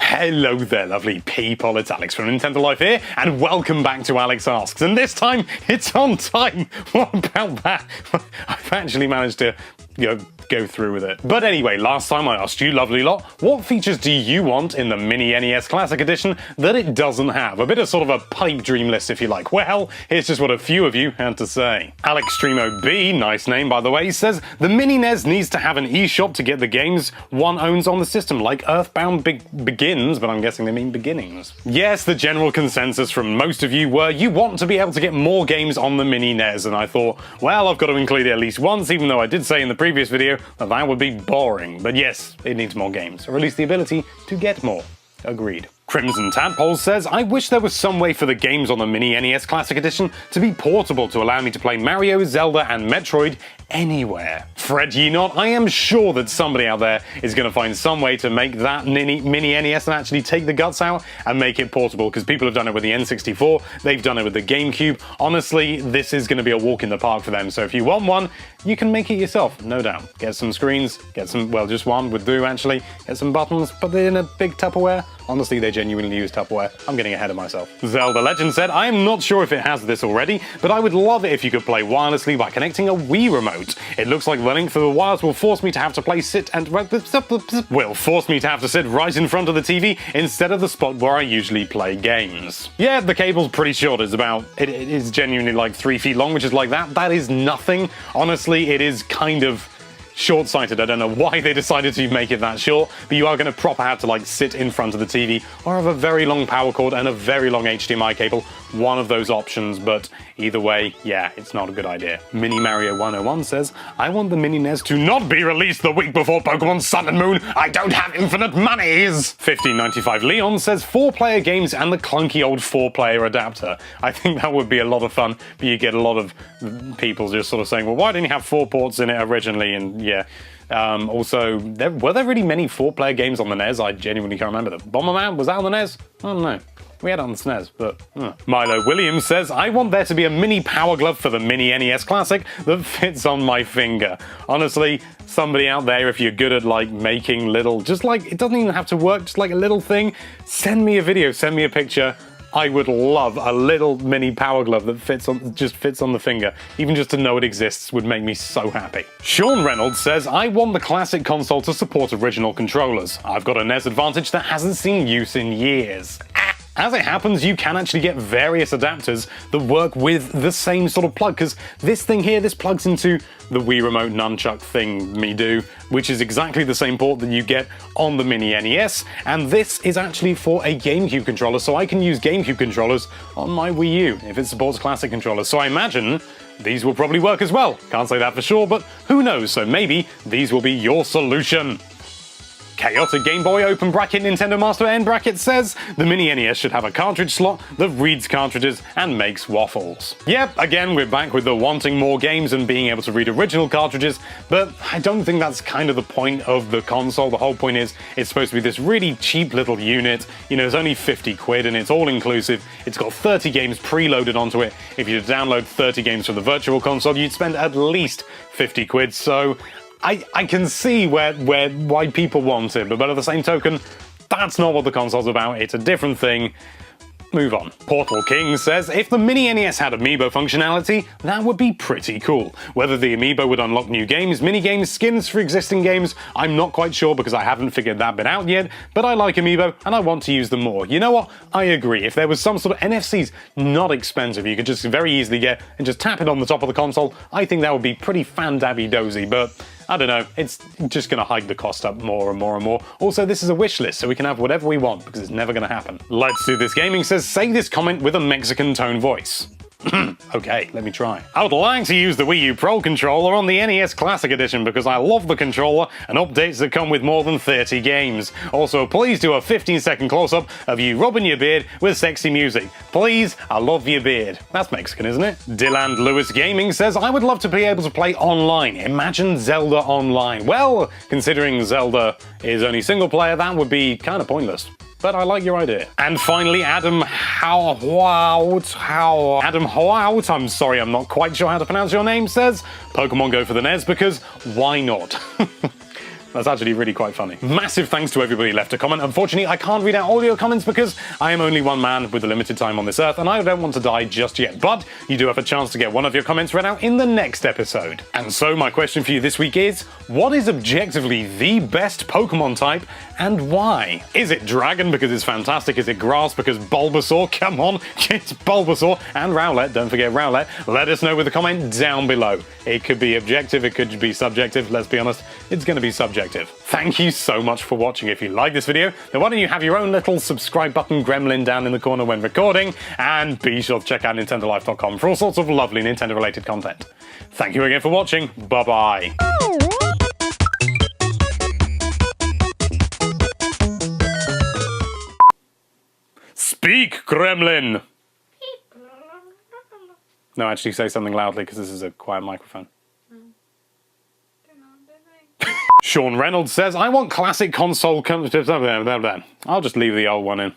Hello there, lovely people. It's Alex from Nintendo Life here, and welcome back to Alex Asks. And this time, it's on time. What about that? I've actually managed to go through with it. But anyway, last time I asked you, lovely lot, what features do you want in the Mini NES Classic Edition that it doesn't have? A bit of sort of a pipe dream list, if you like. Well, here's just what a few of you had to say. Alextremo B, nice name by the way, says the Mini NES needs to have an eShop to get the games one owns on the system, like Earthbound Begins, but I'm guessing they mean beginnings. Yes, the general consensus from most of you were you want to be able to get more games on the Mini NES, and I thought, well, I've got to include it at least once, even though I did say in the previous video that would be boring. But yes, it needs more games, or at least the ability to get more. Agreed. Crimson Tadpole says, I wish there was some way for the games on the Mini NES Classic Edition to be portable to allow me to play Mario, Zelda, and Metroid anywhere. Fret ye not, I am sure that somebody out there is going to find some way to make that Mini NES and actually take the guts out and make it portable, because people have done it with the N64, they've done it with the GameCube. Honestly, this is going to be a walk in the park for them, so if you want one, you can make it yourself, no doubt. Get some screens, get some, well, just one would do actually, get some buttons, put it in a big Tupperware. Honestly, they genuinely use Tupperware. I'm getting ahead of myself. Zelda Legend said, I am not sure if it has this already, but I would love it if you could play wirelessly by connecting a Wii remote. It looks like running through the wires will force me to have to sit right in front of the TV instead of the spot where I usually play games. Yeah, the cable's pretty short. It is genuinely like 3 feet long, which is like that. That is nothing. Honestly, it is kind of short-sighted. I don't know why they decided to make it that short, but you are going to proper have to sit in front of the TV or have a very long power cord and a very long HDMI cable. One of those options, but either way, yeah, it's not a good idea. Mini Mario 101 says, I want the Mini NES to not be released the week before Pokemon Sun and Moon. I don't have infinite monies. 1595 Leon says 4-player games and the clunky old 4-player adapter. I think that would be a lot of fun, but you get a lot of people just sort of saying, well, why didn't you have 4 ports in it originally? And yeah. Also, were there really many 4-player games on the NES? I genuinely can't remember them. Bomberman, was that on the NES? I don't know. We had it on the SNES, but... Milo Williams says, I want there to be a mini power glove for the Mini NES Classic that fits on my finger. Honestly, somebody out there, if you're good at making little, it doesn't even have to work, just like a little thing, send me a video, send me a picture. I would love a little mini power glove that fits on the finger. Even just to know it exists would make me so happy. Sean Reynolds says, I want the classic console to support original controllers. I've got a NES Advantage that hasn't seen use in years. As it happens, you can actually get various adapters that work with the same sort of plug, because this thing here, this plugs into the Wii Remote nunchuck thing which is exactly the same port that you get on the Mini NES, and this is actually for a GameCube controller, so I can use GameCube controllers on my Wii U if it supports classic controllers. So I imagine these will probably work as well. Can't say that for sure, but who knows, so maybe these will be your solution. Chaotic Game Boy open bracket Nintendo Master end bracket says the Mini NES should have a cartridge slot that reads cartridges and makes waffles. Yep, again we're back with the wanting more games and being able to read original cartridges, but I don't think that's kind of the point of the console. The whole point is it's supposed to be this really cheap little unit. You know, it's only 50 quid and it's all inclusive. It's got 30 games preloaded onto it. If you download 30 games from the Virtual Console, you'd spend at least 50 quid, so I can see why people want it, but by the same token, that's not what the console's about. It's a different thing. Move on. Portal King says, if the Mini NES had amiibo functionality, that would be pretty cool. Whether the amiibo would unlock new games, mini-games, skins for existing games, I'm not quite sure because I haven't figured that bit out yet, but I like amiibo and I want to use them more. You know what? I agree. If there was some sort of NFCs not expensive, you could just very easily get and just tap it on the top of the console, I think that would be pretty fan-dabby-dozy, but I don't know, it's just going to hike the cost up more and more and more. Also, this is a wish list, so we can have whatever we want, because it's never going to happen. Let's Do This Gaming says, say this comment with a Mexican tone voice. Okay, let me try. I would like to use the Wii U Pro controller on the NES Classic Edition because I love the controller and updates that come with more than 30 games. Also, please do a 15-second close-up of you rubbing your beard with sexy music. Please, I love your beard. That's Mexican, isn't it? Dylan Lewis Gaming says, I would love to be able to play online. Imagine Zelda online. Well, considering Zelda is only single player, that would be kind of pointless. But I like your idea. And finally, Adam Hout, I'm sorry, I'm not quite sure how to pronounce your name, says, Pokemon Go for the NES because why not? That's actually really quite funny. Massive thanks to everybody who left a comment. Unfortunately, I can't read out all your comments because I am only one man with a limited time on this earth, and I don't want to die just yet. But you do have a chance to get one of your comments read out in the next episode. And so my question for you this week is, what is objectively the best Pokemon type, and why? Is it Dragon because it's fantastic? Is it Grass because Bulbasaur? Come on, it's Bulbasaur. And Rowlet, don't forget Rowlet. Let us know with a comment down below. It could be objective, it could be subjective. Let's be honest, it's going to be subjective. Thank you so much for watching. If you like this video, then why don't you have your own little subscribe button gremlin down in the corner when recording, and be sure to check out nintendolife.com for all sorts of lovely Nintendo related content. Thank you again for watching. Bye bye. Speak, Gremlin! No, actually say something loudly because this is a quiet microphone. Sean Reynolds says, I want classic console... I'll just leave the old one in.